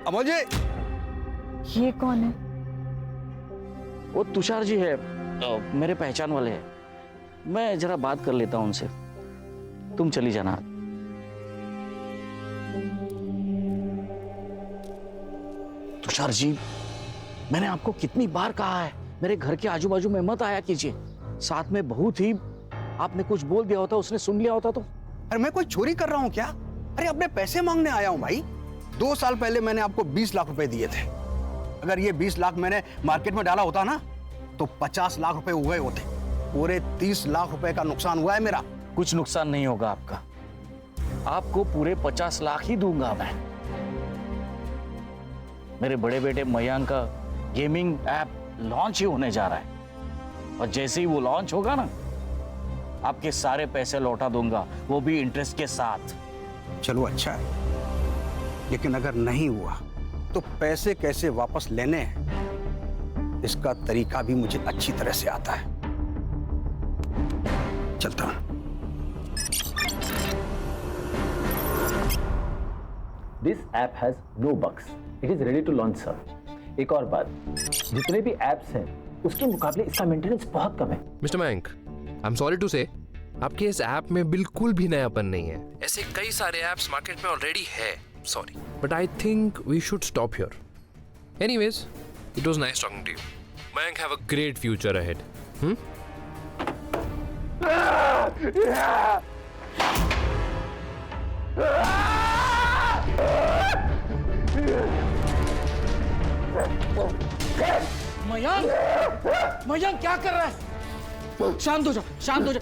अमोल जी। ये कौन है? वो तुषार जी है, मेरे पहचान वाले हैं। मैं जरा बात कर लेता हूं उनसे, तुम चली जाना। तुषार जी, मैंने आपको कितनी बार कहा है मेरे घर के आजू बाजू में मत आया कीजिए। साथ में बहू थी, आपने कुछ बोल दिया होता, उसने सुन लिया होता तो। अरे मैं कोई चोरी कर रहा हूं क्या? अरे अपने पैसे मांगने आया हूं भाई। 2 साल पहले मैंने आपको 20 लाख रुपए दिए थे। अगर ये 20 लाख मैंने मार्केट में डाला होता ना तो 50 लाख रुपए हुए होते। पूरे 30 लाख रुपए का नुकसान हुआ है मेरा। कुछ नुकसान नहीं होगा आपका, आपको पूरे 50 लाख ही दूंगा मैं। मेरे बड़े बेटे मयंक का गेमिंग ऐप लॉन्च ही होने जा रहा है, और जैसे ही वो लॉन्च होगा ना, आपके सारे पैसे लौटा दूंगा, वो भी इंटरेस्ट के साथ। चलो अच्छा है, लेकिन अगर नहीं हुआ तो पैसे कैसे वापस लेने हैं इसका तरीका भी मुझे अच्छी तरह से आता है। चलता हूं। This app has no bugs. It is ready to launch, sir. एक और बात, जितने भी एप्स हैं उसके मुकाबले इसका मेंटेनेंस बहुत कम है। Mister Mayank, I am sorry to say, आपके इस ऐप में बिल्कुल भी नयापन नहीं है। ऐसे कई सारे ऐप्स मार्केट में ऑलरेडी है, sorry, but I think we should stop here. Anyways, it was nice talking to you. Mayank, have a great future ahead. Mayank क्या कर रहा है? शांत हो जा, शांत हो जा,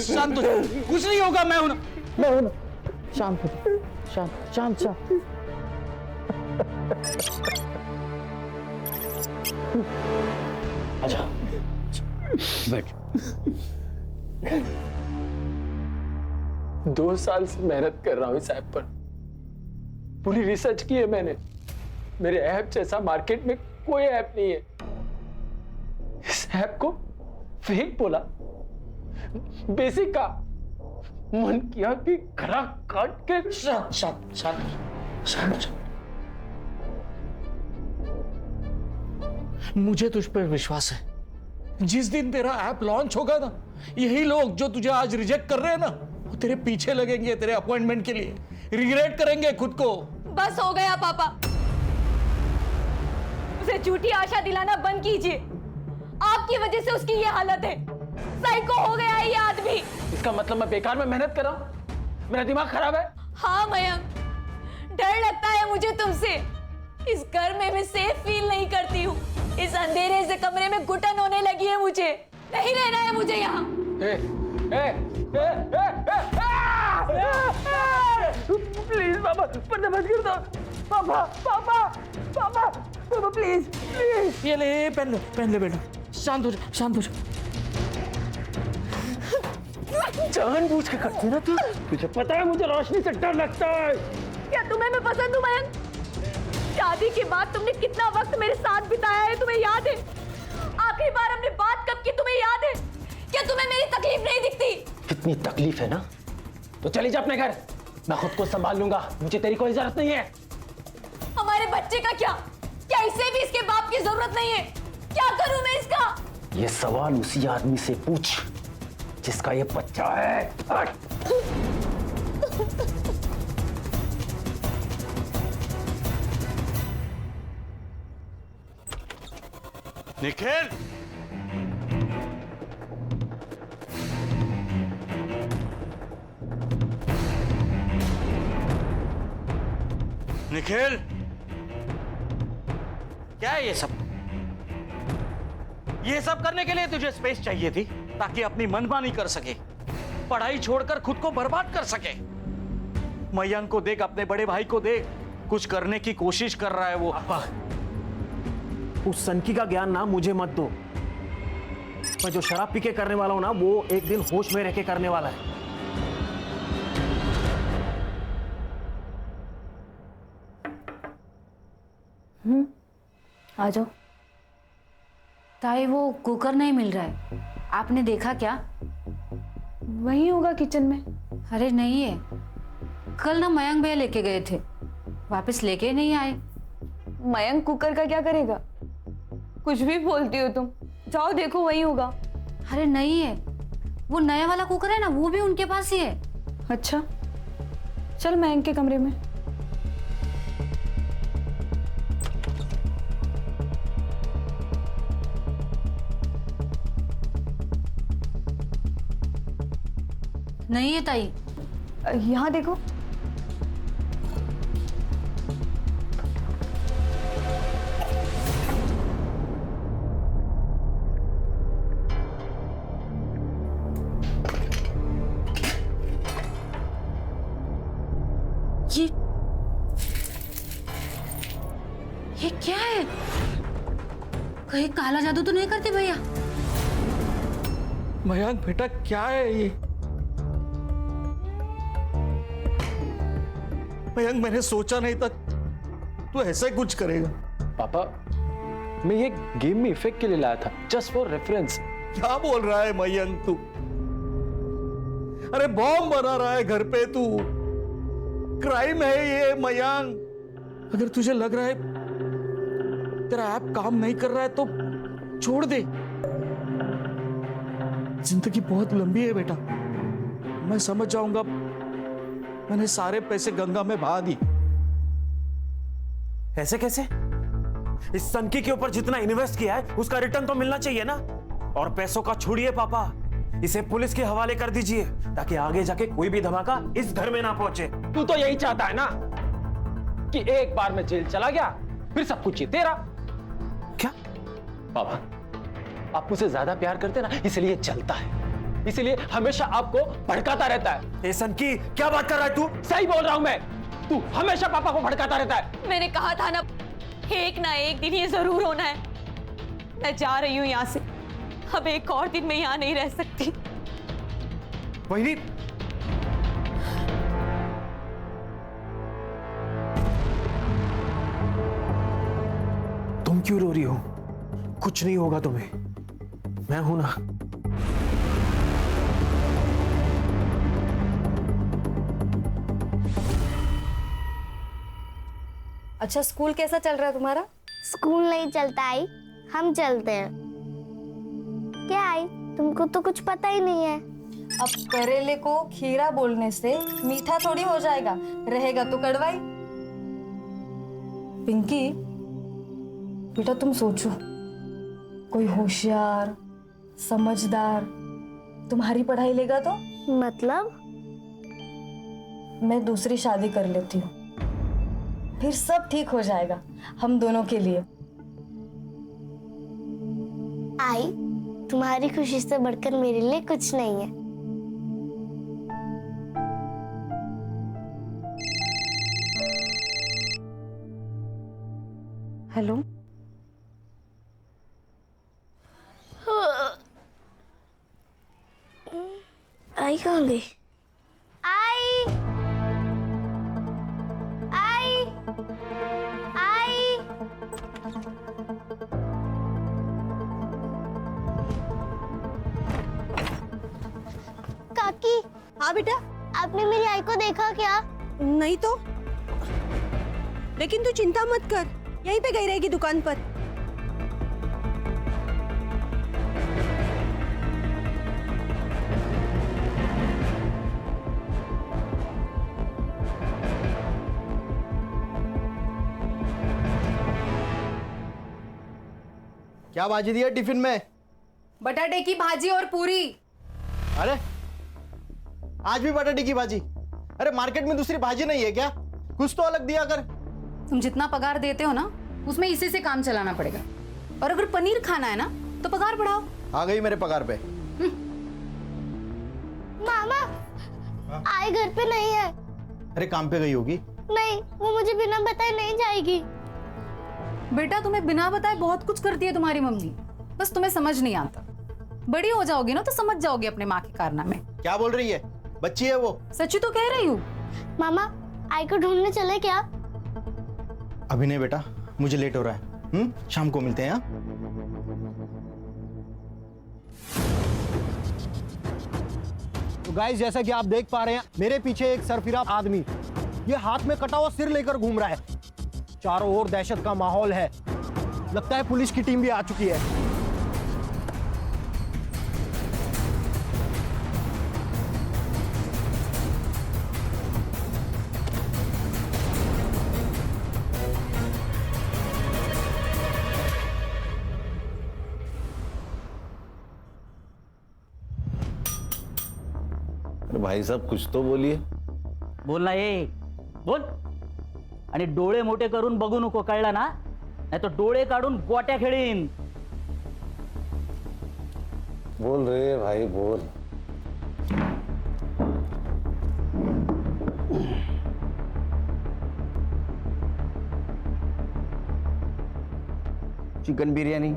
शांत हो जा, कुछ नहीं होगा। मैं हूं ना, शांत हो जा, शांत शांत शांत। अच्छा बैठ। 2 साल से मेहनत कर रहा हूं इस ऐप पर, पूरी रिसर्च की है मैंने। मेरे ऐप जैसा मार्केट में कोई ऐप नहीं है। इस ऐप को फेक बोला, बेसिक का मन किया कि खरा काट के। शांत शांत शांत शांत। मुझे तुझ पर विश्वास है, जिस दिन तेरा ऐप लॉन्च होगा ना, यही लोग जो तुझे आज रिजेक्ट कर रहे हैं ना, वो तेरे पीछे लगेंगे तेरे अपॉइंटमेंट के लिए, रिग्रेट करेंगे खुद को। बस हो गया पापा, उसे झूठी आशा दिलाना बंद कीजिए। आपकी वजह से उसकी ये हालत है। साइको हो गया है ये आदमी। इसका मतलब मैं बेकार में मेहनत कर रहा हूं? मेरा दिमाग खराब है? हाँ मयंक, डर लगता है मुझे तुमसे। इस घर में मैं सेफ फील नहीं करती हूँ। इस अंधेरे से कमरे में घुटन होने लगी है मुझे। नहीं रहना है मुझे यहाँ। प्लीज पापा, पर्दा बंद कर दो। पापा पापा पापा पापा प्लीज प्लीज। ये ले, पहन ले बेटा। शांत हो जा, शांत हो जा। जानबूझ के करती है ना तू। तुझे पता है मुझे रोशनी से डर लगता है। क्या तुम्हें मैं पसंद हूँ मयंक? शादी के बाद तुमने कितना वक्त मेरे साथ बिताया है तुम्हें याद है? आखिरी बार हमने बात कब की तुम्हें याद है? क्या तुम्हें मेरी तकलीफ नहीं दिखती? कितनी तकलीफ है ना, तो चली जा अपने घर, मैं खुद को संभाल लूंगा। मुझे तेरी कोई जरूरत नहीं है। हमारे बच्चे का क्या? क्या इसे भी इसके बाप की जरूरत नहीं है? क्या करूं मैं इसका? ये सवाल उसी आदमी से पूछ जिसका ये बच्चा है। निखिल, निखिल, क्या है ये सब? ये सब करने के लिए तुझे स्पेस चाहिए थी, ताकि अपनी मनमानी कर सके, पढ़ाई छोड़कर खुद को बर्बाद कर सके। मयंक को देख, अपने बड़े भाई को देख, कुछ करने की कोशिश कर रहा है वो। उस सनकी का ज्ञान ना मुझे मत दो। मैं जो शराब पी के करने वाला हूं ना, वो एक दिन होश में रह के करने वाला है। आ जाओ। ताई, वो कुकर नहीं मिल रहा है, आपने देखा क्या? वही होगा किचन में। अरे नहीं है, कल ना मयंक भैया लेके गए थे, वापस लेके नहीं आए। मयंक कुकर का क्या करेगा? कुछ भी बोलती हो तुम। जाओ देखो, वही होगा। अरे नहीं है, वो नया वाला कुकर है ना, वो भी उनके पास ही है। अच्छा, चल मयंक के कमरे में। नहीं है ताई। यहाँ देखो। ये क्या है? कहीं काला जादू तो नहीं करते भैया? मयंक बेटा, क्या है ये? मयंक, मैंने सोचा नहीं था तू ऐसा कुछ करेगा। पापा, मैं ये गेम में इफेक्ट के लिए लाया था, जस्ट फॉर रेफरेंस। क्या बोल रहा है मयंक तू? अरे बॉम्ब बना रहा है घर पे तू। क्राइम है ये मयंक। अगर तुझे लग रहा है तेरा ऐप काम नहीं कर रहा है तो छोड़ दे। जिंदगी बहुत लंबी है बेटा, मैं समझ जाऊंगा। मैंने सारे पैसे गंगा में बहा दी। ऐसे कैसे? इस सनकी के ऊपर जितना इन्वेस्ट किया है उसका रिटर्न तो मिलना चाहिए ना। और पैसों का छोड़िए पापा, इसे पुलिस के हवाले कर दीजिए ताकि आगे जाके कोई भी धमाका इस घर में ना पहुंचे। तू तो यही चाहता है ना कि एक बार मैं जेल चला गया फिर सब कुछ ये तेरा। क्या? पापा, आप मुझसे ज्यादा प्यार करते ना, इसलिए चलता है, इसलिए हमेशा आपको भड़काता रहता है। ए सनकी, क्या बात कर रहा है तू? सही बोल रहा हूं मैं, तू हमेशा पापा को भड़काता रहता है। मैंने कहा था ना, एक ना एक दिन ये जरूर होना है। मैं जा रही हूँ यहाँ से। अब एक और दिन मैं यहाँ नहीं रह सकती। वही तुम क्यों रो रही हो? कुछ नहीं होगा तुम्हें, मैं हूं ना। अच्छा, स्कूल कैसा चल रहा है तुम्हारा? स्कूल नहीं चलता आई, हम चलते हैं। क्या आई, तुमको तो कुछ पता ही नहीं है। अब करेले को खीरा बोलने से मीठा थोड़ी हो जाएगा, रहेगा तो कड़वाई। पिंकी बेटा, तुम सोचो, कोई होशियार समझदार तुम्हारी पढ़ाई लेगा तो? मतलब? मैं दूसरी शादी कर लेती हूँ, फिर सब ठीक हो जाएगा हम दोनों के लिए। आई, तुम्हारी खुशी से बढ़कर मेरे लिए कुछ नहीं है। हेलो, आई कहाँ गई? आई, आई, आई। काकी। हाँ बेटा। आपने मेरी आई को देखा क्या? नहीं तो, लेकिन तू चिंता मत कर, यहीं पे गई रहेगी दुकान पर। क्या भाजी दिया टिफिन में? बटाटे की भाजी और पूरी। अरे आज भी बटाटे की भाजी? अरे मार्केट में दूसरी भाजी नहीं है क्या? कुछ तो अलग दिया कर। तुम जितना पगार देते हो ना, उसमें इसी से काम चलाना पड़ेगा। और अगर पनीर खाना है ना तो पगार बढ़ाओ। आ गई मेरे पगार पे। मामा, आई घर पे नहीं है। अरे काम पे गई होगी। नहीं, वो मुझे बिना बताए नहीं जाएगी। बेटा, तुम्हें बिना बताए बहुत कुछ करती है तुम्हारी मम्मी, बस तुम्हें समझ नहीं आता। बड़ी हो जाओगी ना तो समझ जाओगी अपने माँ के कारनामे। क्या बोल रही है? बच्ची है वो। सच्ची तो कह रही हूँ। मामा, आई को ढूंढने चले क्या? अभी नहीं बेटा, मुझे लेट हो रहा है। शाम को मिलते हैं। हाँ, तो गाइस, जैसा कि आप देख पा रहे हैं, मेरे पीछे एक सरफिरा आदमी ये हाथ में कटा हुआ सिर लेकर घूम रहा है। चारों ओर दहशत का माहौल है। लगता है पुलिस की टीम भी आ चुकी है। अरे भाई साहब कुछ तो बोलिए। बोल ना ये बोल. आणि डोळे मोठे करून बघू नको, कळलं ना? नाही तर डोळे काढून गोट्या खेळीन. बोल रे भाई बोल. चिकन बिरयानी.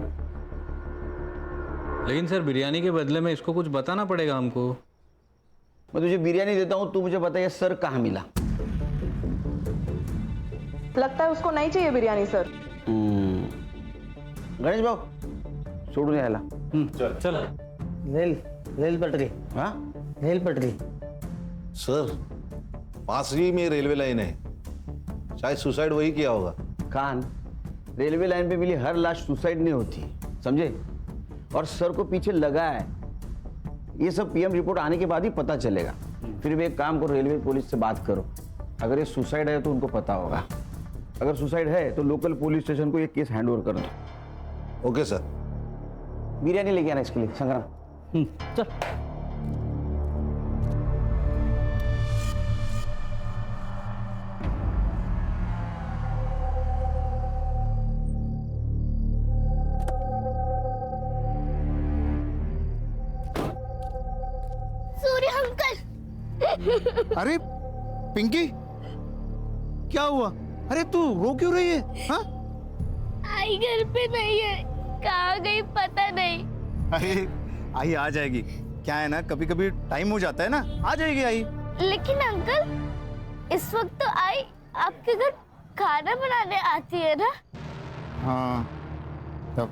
लेकिन सर बिरयानी के बदले में इसको कुछ बताना पड़ेगा हमको. मैं तुझे बिरयानी देता हूँ, तू मुझे बता ये सर कहाँ मिला? लगता है उसको नहीं चाहिए बिरयानी सर. गणेश भाऊ सोडून यायला. चल चल. रेल पटरी. हाँ रेल पटरी. सर पास ही में रेलवे लाइन है, शायद सुसाइड वही किया होगा. खान, रेलवे लाइन पे मिली हर लाश सुसाइड नहीं होती, समझे? और सर को पीछे लगा है, ये सब पीएम रिपोर्ट आने के बाद ही पता चलेगा. फिर भी एक काम करो, रेलवे पुलिस से बात करो. अगर ये सुसाइड है तो उनको पता होगा. अगर सुसाइड है तो लोकल पुलिस स्टेशन को ये केस हैंड ओवर कर दो. Okay sir. बिरयानी लेके आना इसके लिए. संग्राम चल. सूर्य अंकल. अरे पिंकी, क्या हुआ? अरे तू रो क्यों रही है? हाँ? आई घर पे नहीं है, कहाँ गई पता नहीं. अरे आई आ जाएगी. क्या है ना, कभी कभी टाइम हो जाता है ना, आ जाएगी आई. लेकिन अंकल इस वक्त तो आई आपके घर खाना बनाने आती है ना. हाँ तब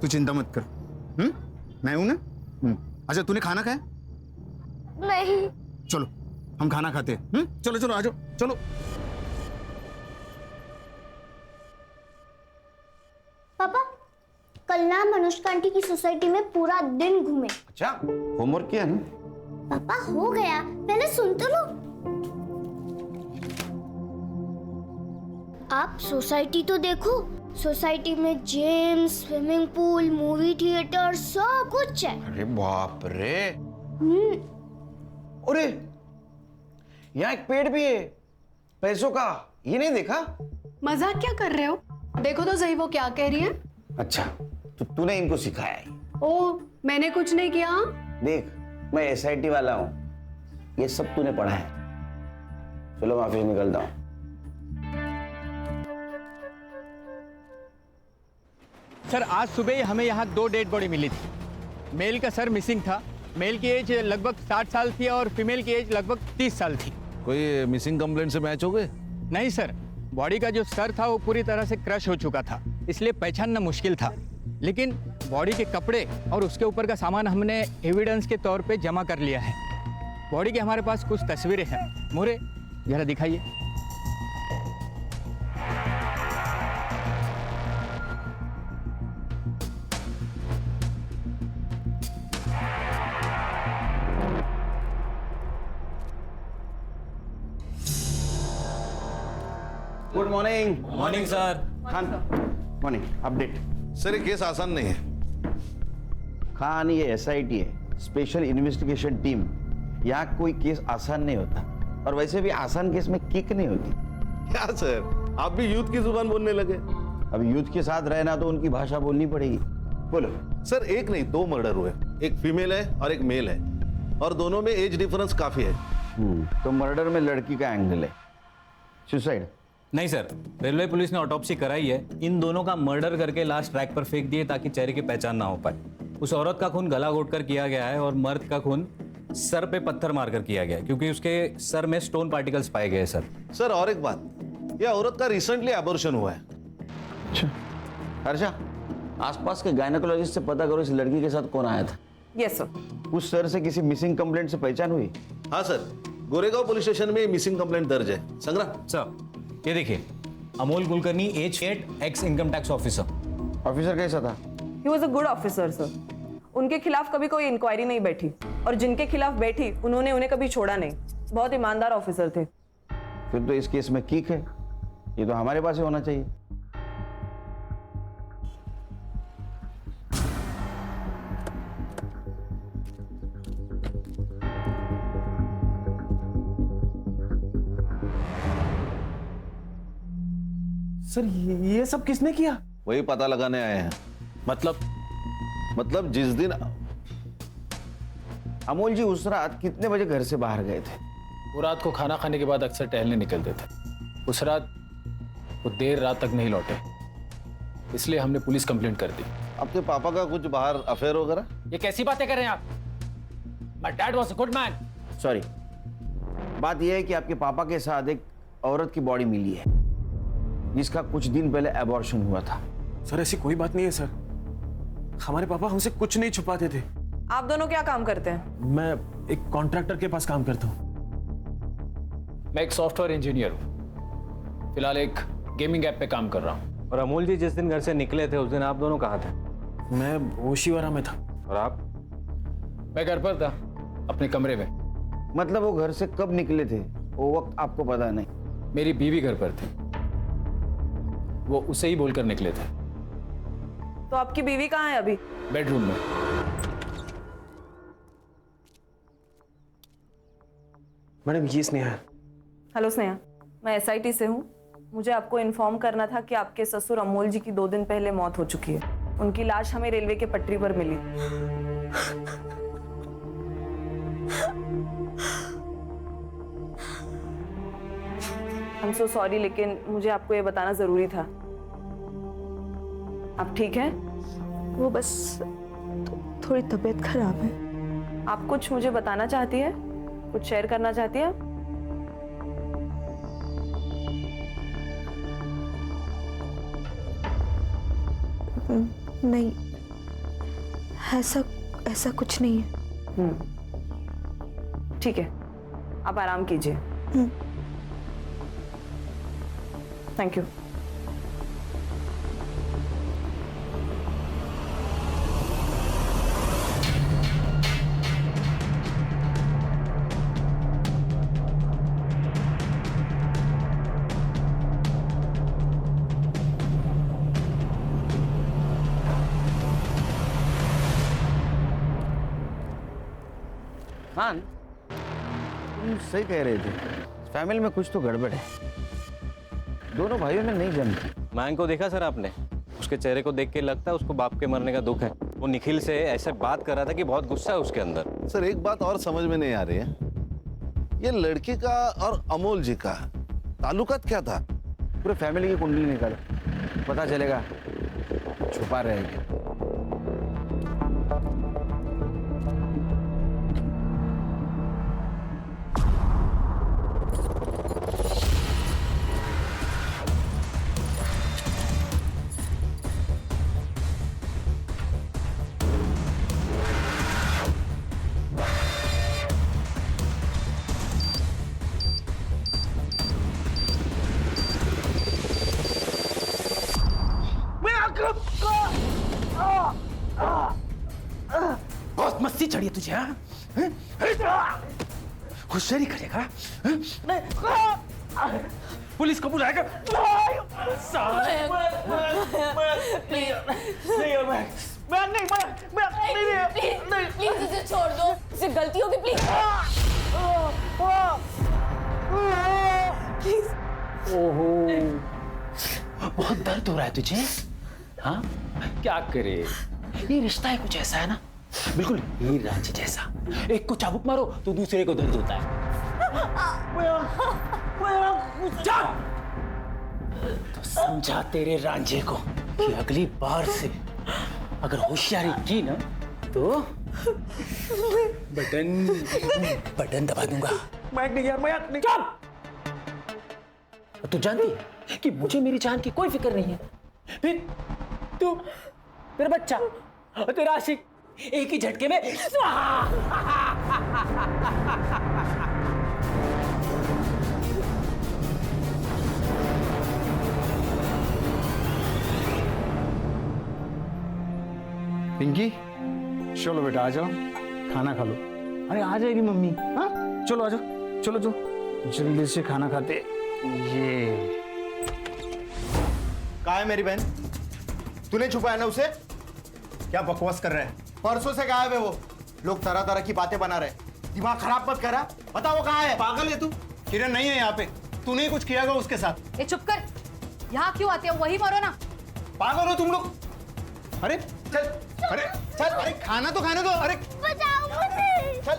तू चिंता मत कर. मैं हूं ना. अच्छा तूने खाना खाया? नहीं. चलो हम खाना खाते हैं. चलो चलो आ जाओ चलो. पापा कल ना हम अनुष्का आंटी की सोसाइटी में पूरा दिन घूमे. अच्छा होमवर्क किया ना? पापा हो गया, पहले सुन तो लो. आप सोसाइटी तो देखो. सोसाइटी में gym, swimming pool, movie theatre सब कुछ है. अरे बाप रे. अरे यहाँ एक पेड़ भी है पैसों का, ये नहीं देखा? मजाक क्या कर रहे हो? देखो तो सही वो क्या कह रही है. अच्छा तो तूने इनको सिखाया है? ओ मैंने कुछ नहीं किया. देख मैं एसआईटी वाला हूँ, ये सब तूने पढ़ा है. चलो मैं ऑफिस निकलता हूँ. सर आज सुबह ही हमें यहाँ 2 डेड बॉडी मिली थी. मेल का सर मिसिंग था. मेल की एज लगभग 60 साल थी और फीमेल की एज लगभग 30 साल थी. कोई मिसिंग कंप्लेंट से मैच हो गए? नहीं सर, बॉडी का जो सर था वो पूरी तरह से क्रश हो चुका था, इसलिए पहचानना मुश्किल था. लेकिन बॉडी के कपड़े और उसके ऊपर का सामान हमने एविडेंस के तौर पे जमा कर लिया है. बॉडी के हमारे पास कुछ तस्वीरें हैं. मोरे जरा दिखाइए. Good morning. Morning sir. Khan morning. Update. Sir ये केस आसान नहीं है. खान ये एसआईटी है, स्पेशल इन्वेस्टिगेशन टीम. यहाँ कोई केस आसान नहीं होता, और वैसे भी आसान केस में किक नहीं होती. क्या सर आप भी यूथ की जुबान बोलने लगे? अब यूथ के साथ रहना तो उनकी भाषा बोलनी पड़ेगी. बोलो. सर एक नहीं 2 मर्डर हुए. एक फीमेल है और एक मेल है, और दोनों में एज डिफरेंस काफी है. तो मर्डर में लड़की का एंगल है. सुसाइड नहीं सर, रेलवे पुलिस ने ऑटोप्सी कराई है. इन दोनों का मर्डर करके लाश ट्रैक पर फेंक दिए ताकि चेहरे की पहचान ना हो पाए. उस औरत का खून गला घोटकर किया गया है और मर्द का खून सर पे पत्थर मारकर किया गया है, क्योंकि उसके सर में स्टोन पार्टिकल्स पाए गए. सर और एक बात, यह औरत का रिसेंटली एबॉर्शन हुआ है. अच्छा हर्षा, आसपास के गायनेकोलॉजिस्ट से पता करो इस लड़की के साथ कौन आया था. Yes sir. उस सर से किसी मिसिंग कंप्लेंट से पहचान हुई? हाँ सर, गोरेगांव पुलिस स्टेशन में मिसिंग कंप्लेंट दर्ज है. संग्राम सर ये देखिए, Amol Kulkarni, age 8, ex income tax officer. Officer कैसा था? He was a good officer sir. उनके खिलाफ कभी कोई इंक्वायरी नहीं बैठी, और जिनके खिलाफ बैठी उन्होंने उन्हें कभी छोड़ा नहीं। बहुत ईमानदार ऑफिसर थे। फिर तो इस केस में किक है, ये तो हमारे पास ही होना चाहिए। सर ये सब किसने किया? वही पता लगाने आए हैं। मतलब जिस दिन अमोल जी उस रात कितने बजे घर से बाहर गए थे? वो रात को खाना खाने के बाद अक्सर टहलने निकलते थे। उस रात वो देर रात तक नहीं लौटे, इसलिए हमने पुलिस कंप्लेंट कर दी। आपके पापा का कुछ बाहर अफेयर वगैरह? ये कैसी बातें कर रहे हैं आप? My dad was a good man. Sorry, बात यह है कि आपके पापा के साथ एक औरत की बॉडी मिली है जिसका कुछ दिन पहले एबॉर्शन हुआ था। सर ऐसी कोई बात नहीं है सर, हमारे पापा हमसे कुछ नहीं छुपाते थे। आप दोनों क्या काम करते हैं? मैं एक कॉन्ट्रैक्टर के पास काम करता हूँ। मैं एक सॉफ्टवेयर इंजीनियर हूँ, फिलहाल एक गेमिंग ऐप पे काम कर रहा हूँ। और अमोल जी जिस दिन घर से निकले थे उस दिन आप दोनों कहाँ थे? मैं ओशीवारा में था। और आप? मैं घर पर था, अपने कमरे में। मतलब वो घर से कब निकले थे वो वक्त आपको पता नहीं? मेरी बीवी घर पर थी, वो उसे ही बोलकर निकले थे। तो आपकी बीवी कहाँ है अभी? बेडरूम में। मैडम ये स्नेहा है। हेलो स्नेहा, मैं SIT से हूँ। मुझे आपको इन्फॉर्म करना था कि आपके ससुर अमोल जी की 2 दिन पहले मौत हो चुकी है। उनकी लाश हमें रेलवे के पटरी पर मिली। I'm so sorry, लेकिन मुझे आपको ये बताना जरूरी था। आप ठीक हैं? वो बस थोड़ी तबीयत खराब है। आप कुछ मुझे बताना चाहती है? कुछ शेयर करना चाहती है? नहीं, ऐसा कुछ नहीं है। ठीक है, आप आराम कीजिए। Thank you. हाँ, तुम सही कह रहे थे, फैमिली में कुछ तो गड़बड़ है। दोनों भाइयों में नहीं जमती। मैंग को देखा सर आपने? उसके चेहरे को देख के लगता है उसको बाप के मरने का दुख है। वो निखिल से ऐसे बात कर रहा था कि बहुत गुस्सा है उसके अंदर। सर एक बात और समझ में नहीं आ रही है, ये लड़की का और अमोल जी का ताल्लुकात क्या था? पूरे फैमिली की कुंडली निकालो, पता चलेगा। छुपा रहेगी। बहुत मस्ती चढ़ी है तुझे, हाँ? होशियारी करेगा? पुलिस को बुलाएगा? प्लीज इसे छोड़ दो, इसे गलती होगी, प्लीज। ओहो, बहुत दर्द हो रहा है तुझे? हाँ, क्या करे? ये रिश्ता है कुछ ऐसा है ना, बिल्कुल हीर रांझे जैसा। एक को चाबुक मारो तो दूसरे को दर्द होता है। तो समझा तेरे रांझे को कि अगली बार से अगर होशियारी की ना तो बटन दबा दूंगा। चुप! तू जानती है कि मुझे मेरी जान की कोई फिक्र नहीं है। फिर तू, तेरा बच्चा और तेरा आशिक एक ही झटके में पिंकी, चलो बेटा आ जाओ, खाना खा लो। अरे आ जाएगी मम्मी। हाँ चलो आ जाओ, चलो जो जल्दी से खाना खाते। ये कहाँ है मेरी बहन? तूने छुपाया ना उसे? क्या बकवास कर रहे हैं? परसों से गायब है वो। लोग तरह तरह की बातें बना रहे। दिमाग खराब मत करा। बता वो कहाँ है? पागल है तू? किरण नहीं है यहाँ पे। तूने ही कुछ किया होगा उसके साथ। ए चुप कर, यहाँ क्यों आते हो? वही मरो ना। पागल हो तुम लोग? अरे चल, अरे चल, अरे खाना तो खाने दो। अरे बचाओ मुझे। चल।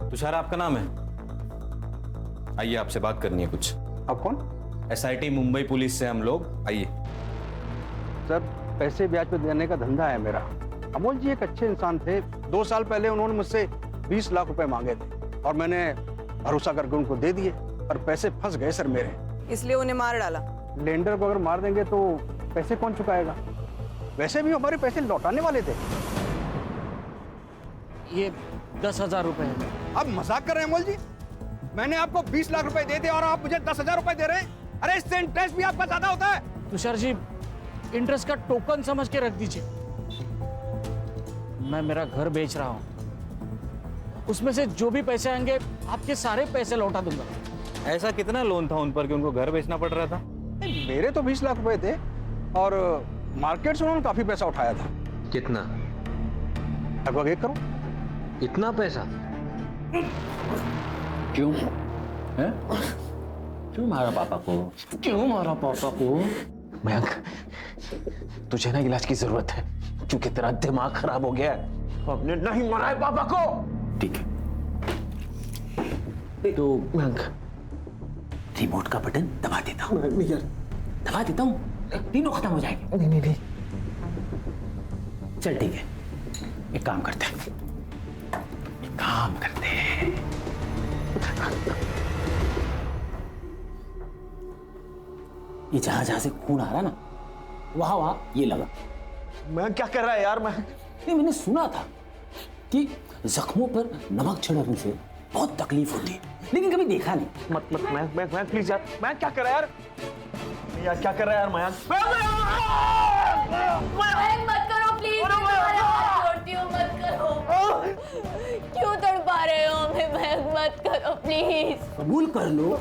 तुषार आपका नाम है? आइए, आपसे बात करनी है कुछ। आप कौन? SIT मुंबई पुलिस से हम लोग। आइए। सर, पैसे ब्याज पे देने का धंधा है मेरा। अमोल जी एक अच्छे इंसान थे। 2 साल पहले उन्होंने मुझसे 20 लाख रुपए मांगे थे और मैंने भरोसा करके उनको दे दिए, पर पैसे फंस गए सर मेरे। इसलिए उन्हें मार डाला। लेंडर को अगर मार देंगे तो पैसे कौन चुकाएगा? वैसे भी हमारे पैसे लौटाने वाले थे। ये 10,000 रुपए है। अब मजाक कर रहे हैं अमोल जी? मैंने आपको 20 लाख रुपए दे दिए और आप मुझे 10,000 रुपए दे रहे हैं? अरे इससे इंटरेस्ट भी आपका ज्यादा होता है। तुषार जी, इंटरेस्ट का टोकन समझ के रख दीजिए। मैं मेरा घर बेच रहा हूँ, उसमें से जो भी पैसे आएंगे आपके सारे पैसे लौटा दूंगा। ऐसा कितना लोन था उन पर कि उनको घर बेचना पड़ रहा था? मेरे तो 20 लाख रुपए थे और मार्केट से उन्होंने काफी पैसा उठाया था। कितना? लगभग 1 करोड़। इतना पैसा? क्यों है? क्यों मारा पापा को? क्यों मारा पापा को? मयंक, तुझे ना इलाज की जरूरत है क्योंकि तेरा दिमाग खराब हो गया है। हमने नहीं मारा है पापा को। ठीक है तो मयंक, रिमोट का बटन दबा देता हूँ। दबा देता हूँ, तीनों खत्म हो जाएंगे। नहीं। चल ठीक है, एक काम करते हैं। ये जहां से खून आ रहा ना, वहां ये लगा। मैं क्या कर रहा है यार? मैंने सुना था कि जख्मों पर नमक छिड़कने से बहुत तकलीफ होती है, लेकिन कभी देखा नहीं। मैं प्लीज यार, मैं क्या कर रहा है यार? क्या कर रहा है यार मयंक? मत करो प्लीज, मैं तुम्हारे हाथ जोड़ती हूँ, मत करो। क्यों तड़पा रहे हो हमें? मयंक मत करो प्लीज। कबूल कर लो,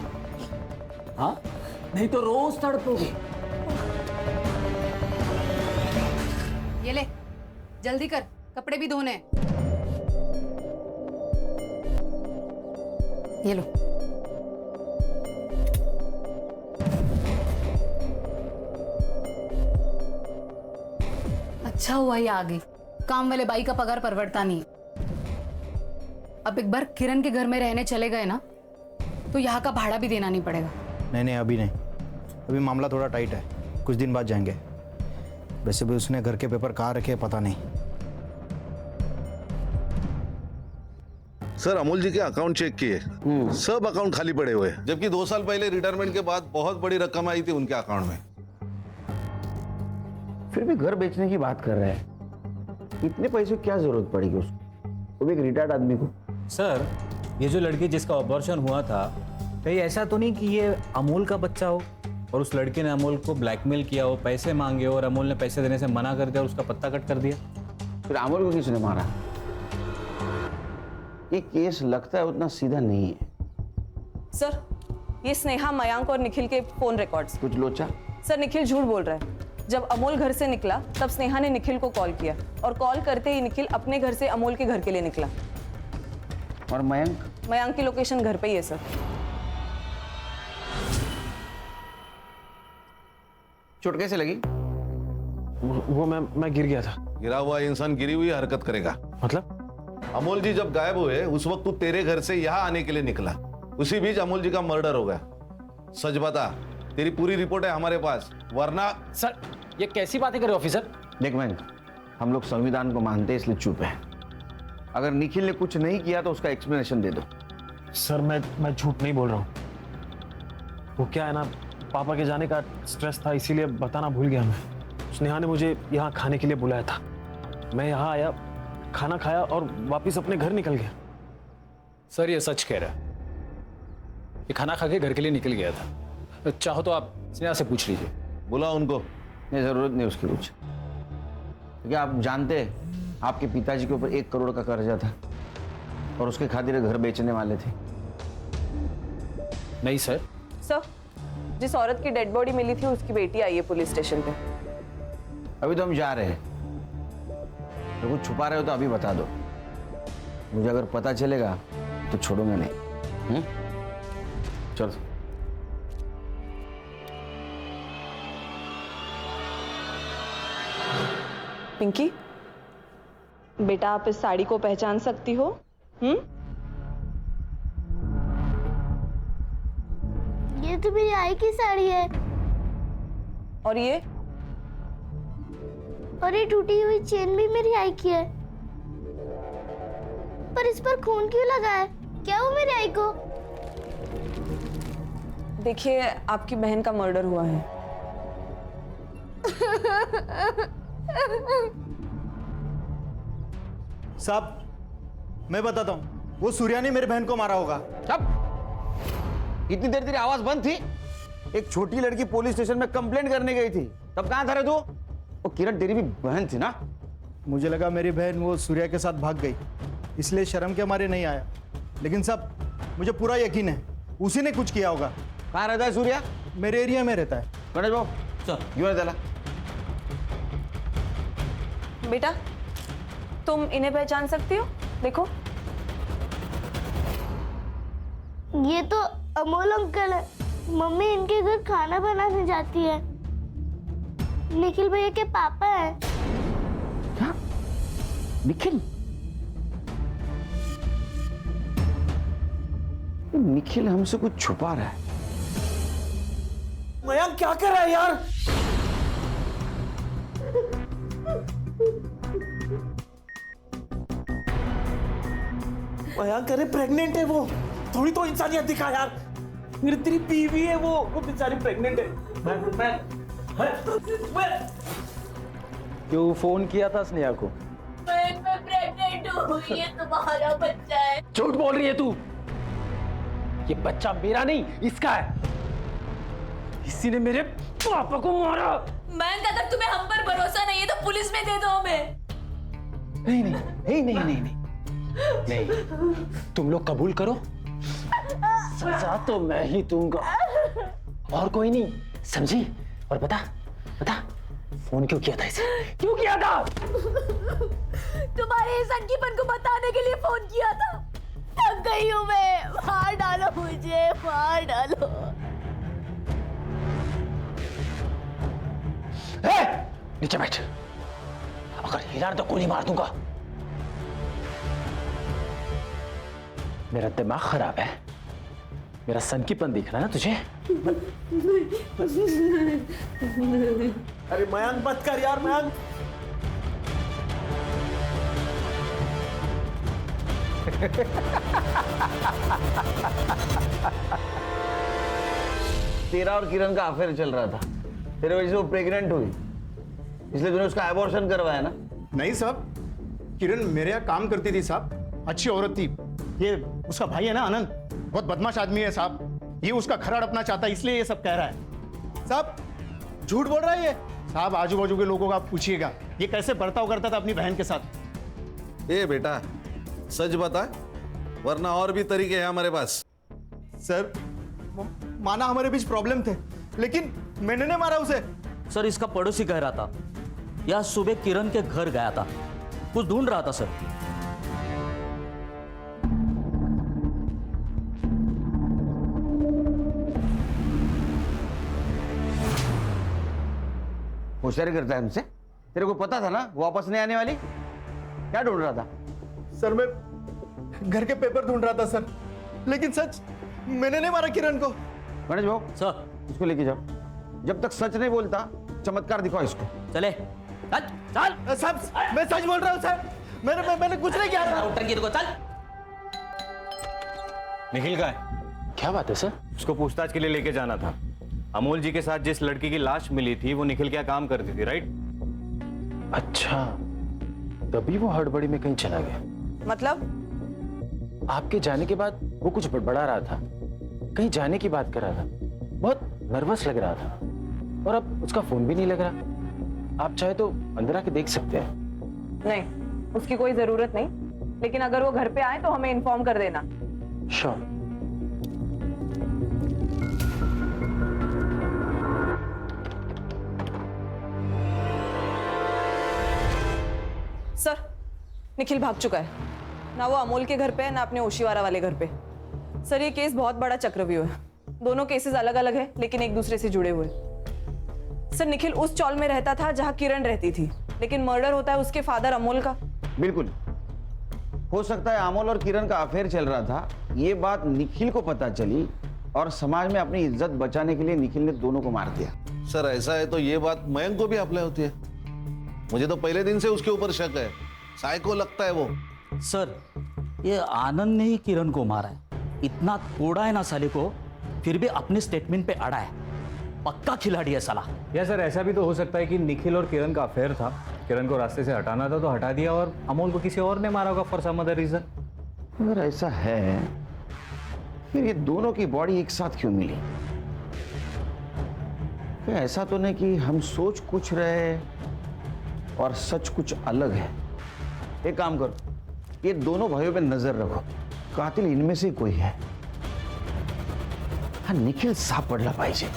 हाँ? नहीं तो रोज तड़पोगे। ये ले, जल्दी कर, कपड़े भी धोने हैं। ये लो। अच्छा हुआ ये आ गई। काम वाले बाई का पगार परवड़ता नहीं। अब एक बार किरण के घर में रहने चले गए ना, तो यहाँ का भाड़ा भी देना नहीं पड़ेगा। नहीं अभी नहीं, अभी मामला थोड़ा टाइट है, कुछ दिन बाद जाएंगे। वैसे भी उसने घर के पेपर कहाँ रखे पता नहीं। सर, अमोल जी के अकाउंट चेक किए, सब अकाउंट खाली पड़े हुए हैं, जबकि 2 साल पहले रिटायरमेंट के बाद बहुत बड़ी रकम आई थी उनके अकाउंट में। फिर भी घर बेचने की बात कर रहे हैं। इतने पैसों की क्या जरूरत पड़ेगी उसको, वो भी एक रिटायर्ड आदमी को? सर, ये जो लड़की जिसका ऑपरेशन हुआ था, कहीं ऐसा तो नहीं कि ये अमोल का बच्चा हो और उस लड़के ने अमोल को ब्लैकमेल किया हो, पैसे मांगे और अमोल ने पैसे देने से मना कर दिया और उसका पत्ता कट कर दिया? फिर अमोल को किसने मारा? ये केस लगता है उतना सीधा नहीं है। सर, ये स्नेहा, मयंक और निखिल के फोन रिकॉर्ड्स। कुछ लोचा? सर, निखिल झूठ बोल रहा है। जब अमोल घर से निकला तब स्नेहा ने निखिल को कॉल किया और कॉल करते ही निखिल अपने घर से अमोल के घर के लिए निकला। और मयंक? मयंक की लोकेशन घर पे ही है सर। चोट कैसे लगी? वो मैं गिर गया था। गिरा हुआ इंसान गिरी हुई हरकत करेगा? मतलब? अमोल जी जब गायब हुए उस वक्त तू तेरे घर से यहाँ आने के लिए निकला, उसी बीच अमोल जी का मर्डर हो गया। सच बता, तेरी पूरी रिपोर्ट है हमारे पास, वरना। सर, ये कैसी बातें कर रहे हो ऑफिसर? देख मयंक, हम लोग संविधान को मानते हैं इसलिए चुप है। अगर निखिल ने कुछ नहीं किया तो उसका एक्सप्लेनेशन दे दो। सर, मैं झूठ नहीं बोल रहा हूँ। वो क्या है ना, पापा के जाने का स्ट्रेस था, इसीलिए बताना भूल गया मैं। स्नेहा ने मुझे यहाँ खाने के लिए बुलाया था, मैं यहाँ आया, खाना खाया और वापस अपने घर निकल गया। सर, ये सच कह रहा है। ये खाना खा के घर के लिए निकल गया था। चाहो तो आप स्नेहा से पूछ लीजिए। बुला उनको। नहीं, जरूरत नहीं उसकी कुछ, क्योंकि आप जानते हैं आपके पिताजी के ऊपर 1 करोड़ का कर्जा था और उसके खातिर घर बेचने वाले थे। नहीं सर। सर, जिस औरत की डेड बॉडी मिली थी उसकी बेटी आई है पुलिस स्टेशन पे। अभी तो हम जा रहे हैं, तो कुछ छुपा रहे हो तो अभी बता दो। मुझे अगर पता चलेगा तो छोड़ूंगा नहीं। चलो। पिंकी, बेटा आप इस साड़ी को पहचान सकती हो? ये तो मेरी आई की साड़ी है। और ये? और ये टूटी हुई चेन भी मेरी आई की है। पर इस पर खून क्यों लगा है? क्या वो मेरी आई को? देखिए, आपकी बहन का मर्डर हुआ है। साहब, मैं बताता हूँ, वो सूर्या ने मेरी बहन को मारा होगा। अब इतनी देर तेरी आवाज बंद थी? एक छोटी लड़की पुलिस स्टेशन में कंप्लेंट करने गई थी, तब कहां था रे तू? वो किरण तेरी भी बहन थी ना? मुझे लगा मेरी बहन वो सूर्या के साथ भाग गई, इसलिए शर्म के मारे नहीं आया। लेकिन साहब, मुझे पूरा यकीन है उसी ने कुछ किया होगा। कहाँ रहता है सूर्या? मेरे एरिया में रहता है। गणेश बाबू सर, क्यों नहीं? बेटा, तुम इन्हें पहचान सकती हो? देखो, ये तो अमोल अंकल है। मम्मी इनके घर खाना बनाने जाती है। निखिल भैया के पापा है। क्या? निखिल? निखिल हमसे कुछ छुपा रहा है। मयंक क्या कर रहा है यार? मयंक, अरे प्रेग्नेंट है वो, थोड़ी तो इंसानियत दिखा यार। मेरी तेरी बीवी है वो बेचारी प्रेग्नेंट है। मैं क्यों फोन किया था स्नेहा को? मैं प्रेग्नेंट हूँ, ये तुम्हारा बच्चा है। झूठ बोल रही है तू। ये बच्चा मेरा नहीं, इसका है। इसी ने मेरे पापा को मारा। मयंक, अगर तुम्हें हम पर भरोसा नहीं है तो पुलिस में दे दो हमें। नहीं नहीं नहीं नहीं नहीं नहीं नहीं, तुम लोग कबूल करो, सजा तो मैं ही दूंगा और कोई नहीं, समझी? और बता फोन क्यों किया था इसे? क्यों किया था? तुम्हारे संकीपन को बताने के लिए फोन किया था। थक गई हूँ मैं, मार डालो मुझे, मार डालो। नीचे बैठ, अगर हिला तो गोली मार दूंगा। मेरा दिमाग खराब है, मेरा सनकीपन दिख रहा है ना तुझे? अरे मयंक मत कर यार, मयंक। तेरा और किरण का अफेयर चल रहा था, तेरे वजह से वो प्रेग्नेंट हुई, इसलिए तूने उसका एबॉर्शन करवाया ना? नहीं साहब, किरण मेरे यहाँ काम करती थी साहब, अच्छी औरत थी। ये उसका भाई है ना आनंद, बहुत बदमाश आदमी है साहब। ये उसका घर हड़पना चाहता है, इसलिए ये सब कह रहा है। साहब झूठ बोल रहा है ये। साहब आजू बाजू के लोगों का आप पूछिएगा, ये कैसे बर्ताव करता था अपनी बहन के साथ। ए बेटा, सच बता, वरना और भी तरीके हैं हमारे पास। सर माना हमारे बीच प्रॉब्लम थे, लेकिन मैंने नहीं मारा उसे। सर, इसका पड़ोसी कह रहा था या सुबह किरण के घर गया था, कुछ ढूंढ रहा था सर। होशियारी करता है हमसे? तेरे को पता था ना वो वापस नहीं आने वाली? क्या ढूंढ रहा था? सर मैं घर के पेपर ढूंढ रहा था सर, लेकिन सच मैंने नहीं मारा किरण को। गणेश भाऊ सर, इसको लेके जाओ। जब तक सच नहीं बोलता चमत्कार दिखाओ इसको। चले चल चल। साहब मैं सच बोल रहा हूँ सर, मैंने कुछ नहीं किया था। चल। निखिल का है? क्या बात है सर? उसको पूछताछ के लिए लेके जाना था। अमोल जी के साथ जिस लड़की की लाश मिली थी वो निखिल क्या काम करती थी, राइट? अच्छा, तभी वो हड़बड़ी में कहीं चला गया। मतलब? आपके जाने के बाद वो कुछ बड़बड़ा रहा था, कहीं जाने की बात कर रहा था, बहुत नर्वस लग रहा था, और अब उसका फोन भी नहीं लग रहा। आप चाहे तो अंदर आके देख सकते हैं। नहीं, उसकी कोई जरूरत नहीं, लेकिन अगर वो घर पे आए तो हमें इन्फॉर्म कर देना। श्योर। सर, निखिल भाग चुका है। ना वो अमोल के घर पे है, ना अपने ओशीवारा वाले घर पे। सर, ये केस बहुत बड़ा चक्रव्यूह है। दोनों केसेस अलग अलग है, लेकिन एक दूसरे से जुड़े हुए। सर, निखिल उस चौल में रहता था जहां किरण रहती थी, लेकिन मर्डर होता है उसके फादर अमोल का। बिल्कुल हो सकता है अमोल और किरण का अफेयर चल रहा था, ये बात निखिल को पता चली और समाज में अपनी इज्जत बचाने के लिए निखिल ने दोनों को मार दिया। सर ऐसा है तो ये बात मयंक को भी अप्लाई होती है। मुझे तो पहले दिन से उसके ऊपर शक है, साइको लगता है वो। सर, ये आनंद ने ही किरण को मारा है। इतना तोड़ा है ना साले को, फिर भी अपने स्टेटमेंट पे अड़ा है। पक्का खिलाड़ी है साला। या सर, ऐसा भी तो हो सकता है कि निखिल और किरण का अफेयर था, किरण को रास्ते से हटाना था तो हटा दिया, और अमोल को किसी और ने मारा होगा फॉर सम अदर रीजन। अगर ऐसा है फिर ये दोनों की बॉडी एक साथ क्यों मिली? क्या ऐसा तो नहीं कि हम सोच कुछ रहे और सच कुछ अलग है? एक काम करो, ये दोनों भाइयों पे नजर रखो, कातिल इनमें से कोई है। हाँ, निखिल सापडला पाहिजे।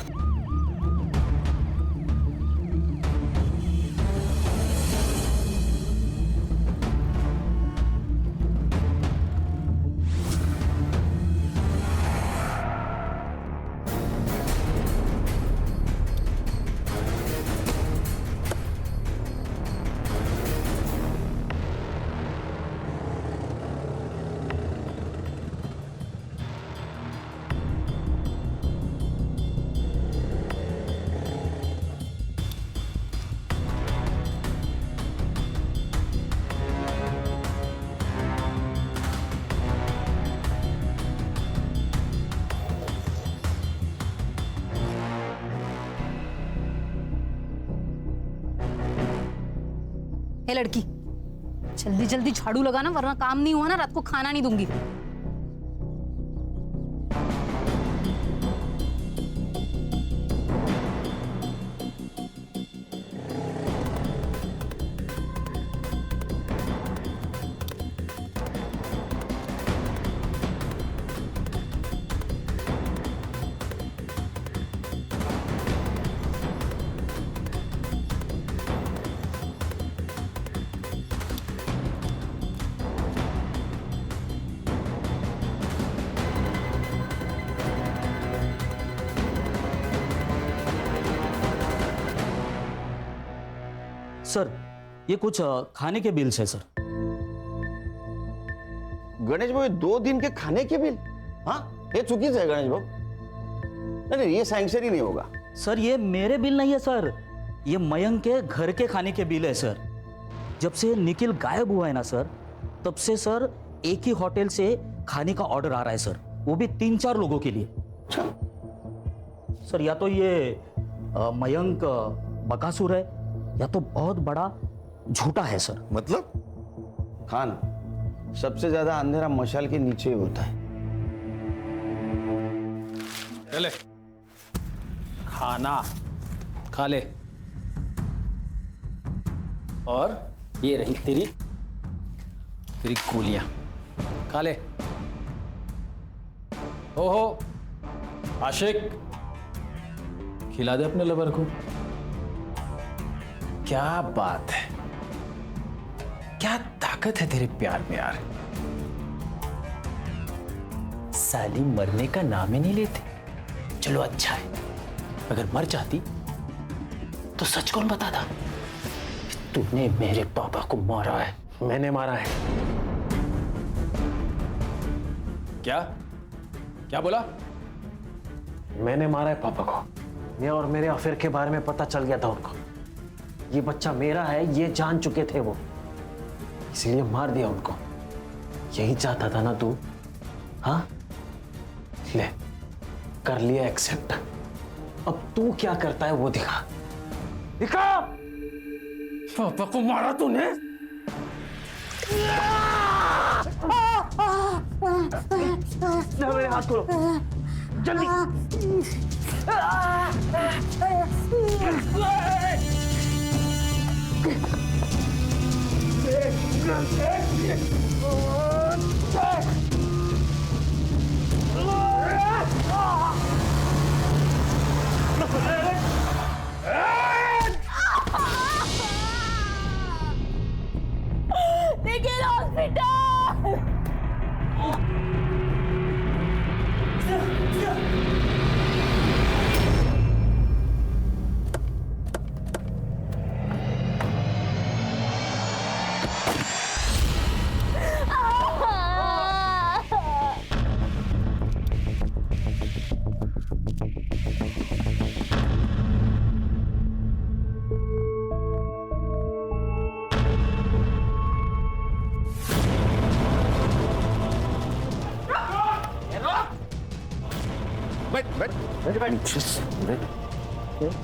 हे लड़की, जल्दी जल्दी झाड़ू लगाना, वरना काम नहीं हुआ ना रात को खाना नहीं दूंगी। सर, ये कुछ खाने के बिल्स है सर। गणेश भाऊ, 2 दिन के खाने के बिल? हाँ, ये चुकीचं है गणेश भाऊ। नहीं, ये सैंक्शन ही नहीं होगा। सर, ये मेरे बिल नहीं है सर, ये मयंक के घर के खाने के बिल है सर। जब से निखिल गायब हुआ है ना सर, तब से सर एक ही होटल से खाने का ऑर्डर आ रहा है सर, वो भी 3-4 लोगों के लिए। सर, या तो ये मयंक बकासुर है या तो बहुत बड़ा झूठा है सर। मतलब? खान, सबसे ज्यादा अंधेरा मशाल के नीचे ही होता है। चले, खाना खा ले, और ये रही तेरी गोलियां, खा ले। हो आशिक, खिला दे अपने लवर को। क्या बात है, क्या ताकत है तेरे प्यार में यार। साली मरने का नाम ही नहीं लेते। चलो अच्छा है, अगर मर जाती तो सच कौन बताता? तूने मेरे पापा को मारा है। मैंने मारा है। क्या क्या बोला? मैंने मारा है पापा को। मैं और मेरे अफेयर के बारे में पता चल गया था उनको। ये बच्चा मेरा है, ये जान चुके थे वो, इसलिए मार दिया उनको। यही चाहता था ना तू? हाँ, ले, कर लिया एक्सेप्ट। अब तू क्या करता है वो दिखा। दिखा, पापा को मारा तूने। मेरे हाथ खोलो। निखिल हॉस्पिटल।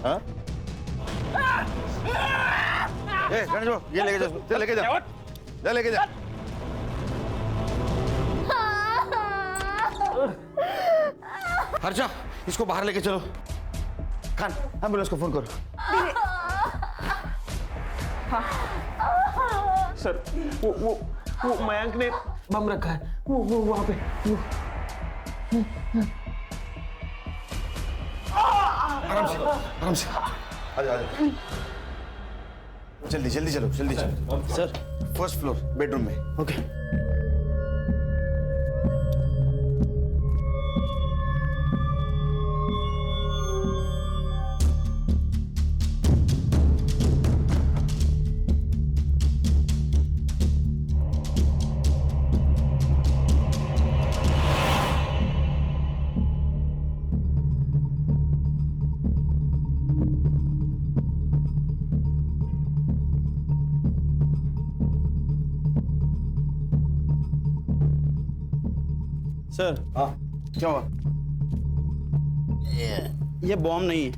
हाँ? गणेश भाऊ, ये लेके जा, लेके जा, लेके जा। हर्षा, इसको बाहर लेके चलो। खान, एम्बुलेंस को फोन करो। सर, वो मयंक ने बम रखा है, वो वहां पे। आराम से। आजा। जल्दी चलो। सर, फर्स्ट फ्लोर बेडरूम में। ओके। सर, हाँ, क्या हुआ? ये बॉम्ब नहीं है,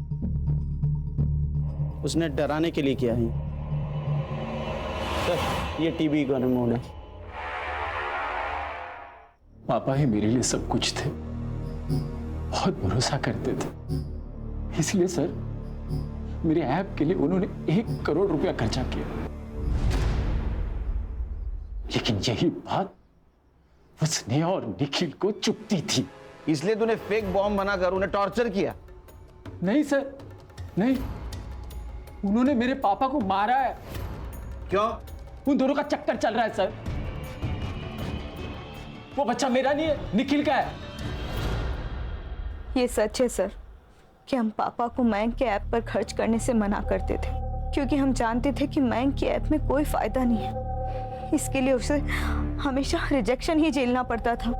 उसने डराने के लिए किया है। सर, ये टीवी का रिमोट है। पापा ही मेरे लिए सब कुछ थे, बहुत भरोसा करते थे। इसलिए सर, मेरे ऐप के लिए उन्होंने 1 करोड़ रुपया खर्चा किया। लेकिन यही बात वो स्नेहा और निखिल को चुभती थी। इसलिए तूने फेक बॉम्ब बनाकर उन्हें टॉर्चर किया? नहीं सर, नहीं, उन्होंने मेरे पापा को मारा है। क्यों? उन दोनों का चक्कर चल रहा है सर। वो बच्चा मेरा नहीं है, निखिल का है। ये सच है सर कि हम पापा को मयंक के ऐप पर खर्च करने से मना करते थे, क्योंकि हम जानते थे कि मयंक के ऐप में कोई फायदा नहीं है। इसके लिए उसे हमेशा रिजेक्शन ही झेलना पड़ता था।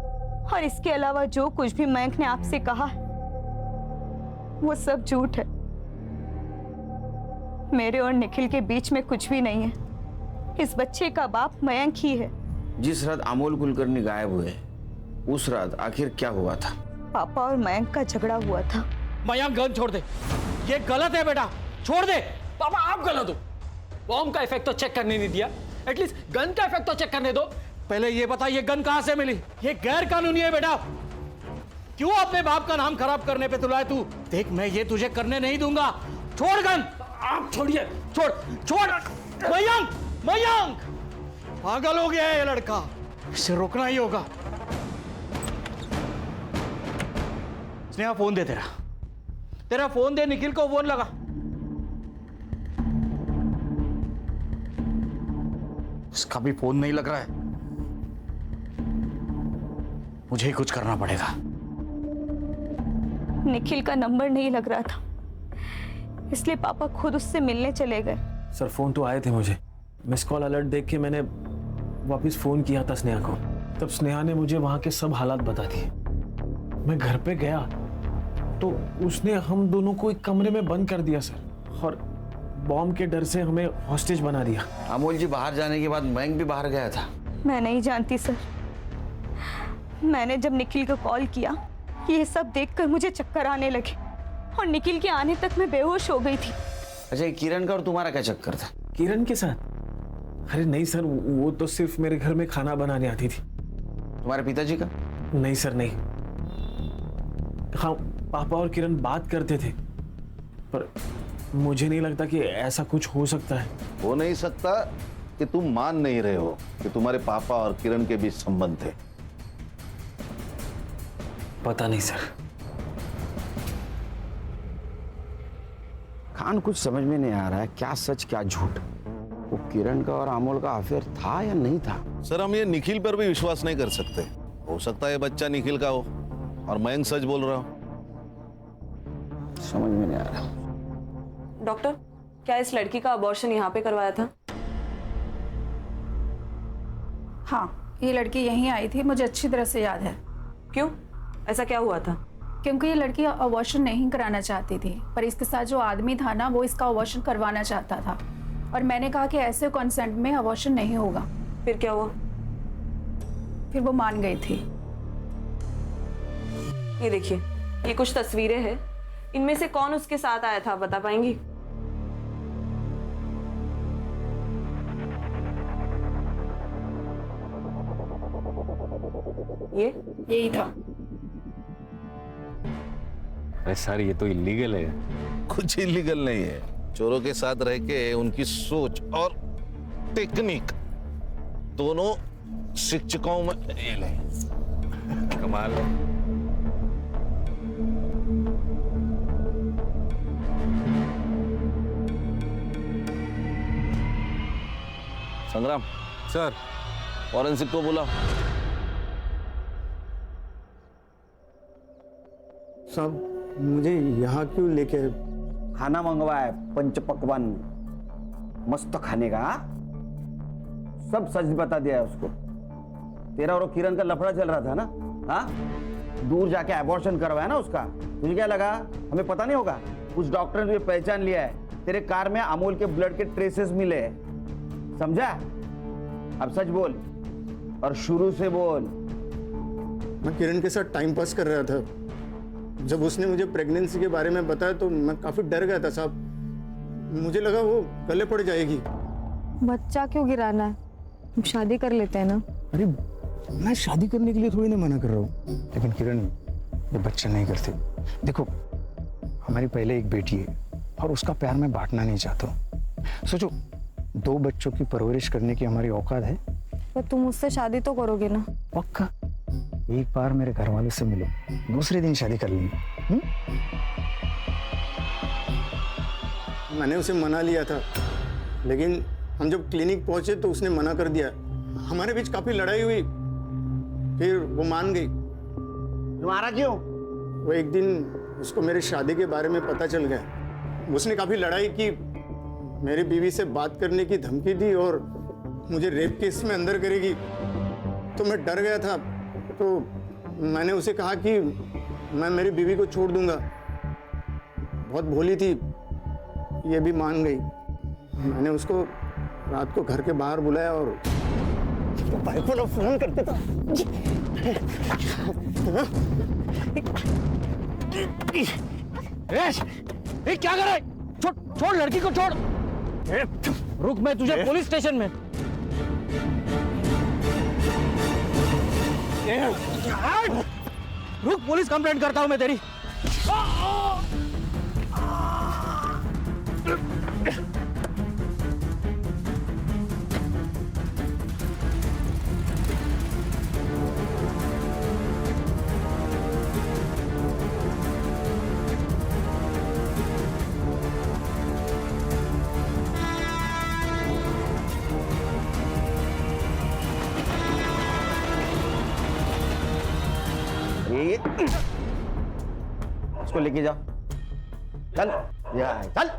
और इसके अलावा जो कुछ भी मयंक ने आपसे कहा वो सब झूठ है। मेरे और निखिल के बीच में कुछ भी नहीं है। इस बच्चे का बाप मयंक ही है। जिस रात अमोल कुलकर्णी गायब हुए, उस रात आखिर क्या हुआ था? पापा और मयंक का झगड़ा हुआ था। मयंक, गन छोड़ दे, ये गलत है बेटा, छोड़ दे। पापा आप गलत हो, बॉम्ब का इफेक्ट तो चेक करने नहीं दिया, एटलीस्ट गन का इफेक्ट तो चेक करने दो। पहले ये बता, ये गन कहां से मिली? ये गैर कानूनी है बेटा। क्यों अपने बाप का नाम खराब करने पे तुला है तू? देख, मैं ये तुझे करने नहीं दूंगा। छोड़ गन। आप छोड़िए। छोड़। मयंक, पागल हो गया है ये लड़का, इसे रोकना ही होगा। स्नेहा, फोन दे तेरा फोन दे, निखिल को फोन लगा। उसका भी फोन नहीं लग रहा है। मुझे ही कुछ करना पड़ेगा। निखिल का नंबर नहीं लग रहा था, इसलिए पापा खुद उससे मिलने चले गए। सर, फोन तो आए थे मुझे। मिस कॉल अलर्ट देख के मैंने वापस फोन किया था स्नेहा को। तब स्नेहा ने मुझे वहां के सब हालात बता दिए। मैं घर पे गया तो उसने हम दोनों को एक कमरे में बंद कर दिया सर, और बॉम्ब के डर से हमें हॉस्टेज बना दिया। अमोल जी बाहर जाने के बाद मयंक भी बाहर गया था। मैं नहीं जानती सर। मैंने जब निखिल को कॉल किया, ये सब देखकर मुझे चक्कर आने लगे और निखिल के आने तक मैं बेहोश हो गई थी। अच्छा, किरण का और तुम्हारा क्या चक्कर था? किरण के साथ? अरे नहीं सर, वो तो सिर्फ मेरे घर में खाना बनाने आती थी। तुम्हारे पिताजी का? नहीं सर, नहीं। हाँ, पापा और किरण बात करते थे, पर मुझे नहीं लगता कि ऐसा कुछ हो सकता है। हो नहीं सकता कि तुम मान नहीं रहे हो कि तुम्हारे पापा और किरण के बीच संबंध थे। पता नहीं सर। खान, कुछ समझ में नहीं आ रहा है, क्या सच क्या झूठ। वो किरण का और अमोल का अफेयर था या नहीं था? सर, हम ये निखिल पर भी विश्वास नहीं कर सकते। हो सकता है बच्चा निखिल का हो और मयंक सच बोल रहा हो। समझ में नहीं आ रहा। डॉक्टर, क्या इस लड़की का अबॉर्शन यहाँ पे करवाया था? हाँ, ये लड़की यहीं आई थी, मुझे अच्छी तरह से याद है। क्यों? ऐसा क्या हुआ था? क्योंकि ये लड़की अबॉर्शन नहीं कराना चाहती थी, पर इसके साथ जो आदमी था ना, वो इसका अबॉर्शन करवाना चाहता था, और मैंने कहा कि ऐसे कंसेंट में अबॉर्शन नहीं होगा। फिर क्या हुआ? फिर वो मान गई थी। ये देखिए, ये कुछ तस्वीरें हैं। इनमें से कौन उसके साथ आया था, बता पाएंगी? यही था। अरे सर, ये तो इलीगल है। कुछ इलीगल नहीं है। चोरों के साथ रह के उनकी सोच और टेक्निक दोनों शिक्षकों में फेल है। कमाल है। संग्राम सर, फॉरेंसिक को बुलाओ। साहब, मुझे यहाँ क्यों लेके? खाना मंगवाया, पंच पकवान मस्त खाने का। सब सच बता दिया है उसको। तेरा और किरण का लफड़ा चल रहा था ना? हाँ, दूर जाके अबॉर्शन करवाया ना उसका। तुझे क्या लगा हमें पता नहीं होगा? उस डॉक्टर ने तुझे पहचान लिया है। तेरे कार में अमोल के ब्लड के ट्रेसेस मिले हैं, समझा? अब सच बोल और शुरू से बोल। मैं किरण के साथ टाइम पास कर रहा था। जब उसने मुझे प्रेगनेंसी के बारे में बताया तो मैं काफी डर गया था साहब। मुझे लगा वो गले पड़ जाएगी। बच्चा क्यों गिराना है? हम शादी कर लेते हैं ना। अरे मैं शादी करने के लिए थोड़ी ना मना कर रहा हूँ, लेकिन किरण ये बच्चा नहीं करते। देखो, हमारी पहले एक बेटी है और उसका प्यार मैं बांटना नहीं चाहता हूँ। सोचो, 2 बच्चों की परवरिश करने की हमारी औकात है। पर तुम मुझसे शादी तो करोगे ना? पक्का। एक बार मेरे घर वालों से मिलो, दूसरे दिन शादी कर लेंगे। मैंने उसे मना लिया था, लेकिन हम जब क्लिनिक पहुंचे तो उसने मना कर दिया। हमारे बीच काफी लड़ाई हुई, फिर वो मान गई। तुम्हारा क्यों? वो एक दिन उसको मेरी शादी के बारे में पता चल गया। उसने काफी लड़ाई की, मेरी बीवी से बात करने की धमकी दी और मुझे रेप केस में अंदर करेगी। तो मैं डर गया था, तो मैंने उसे कहा कि मैं मेरी बीवी को छोड़ दूंगा। बहुत भोली थी, ये भी मान गई। मैंने उसको रात को घर के बाहर बुलाया और भाई को फोन करते था। ये क्या कर रहा है? छोड़ लड़की को, छोड़। रुक, मैं तुझे पुलिस स्टेशन में। रुक, पुलिस कंप्लेंट करता हूं मैं तेरी। इसको लेके जाओ। चल, चल।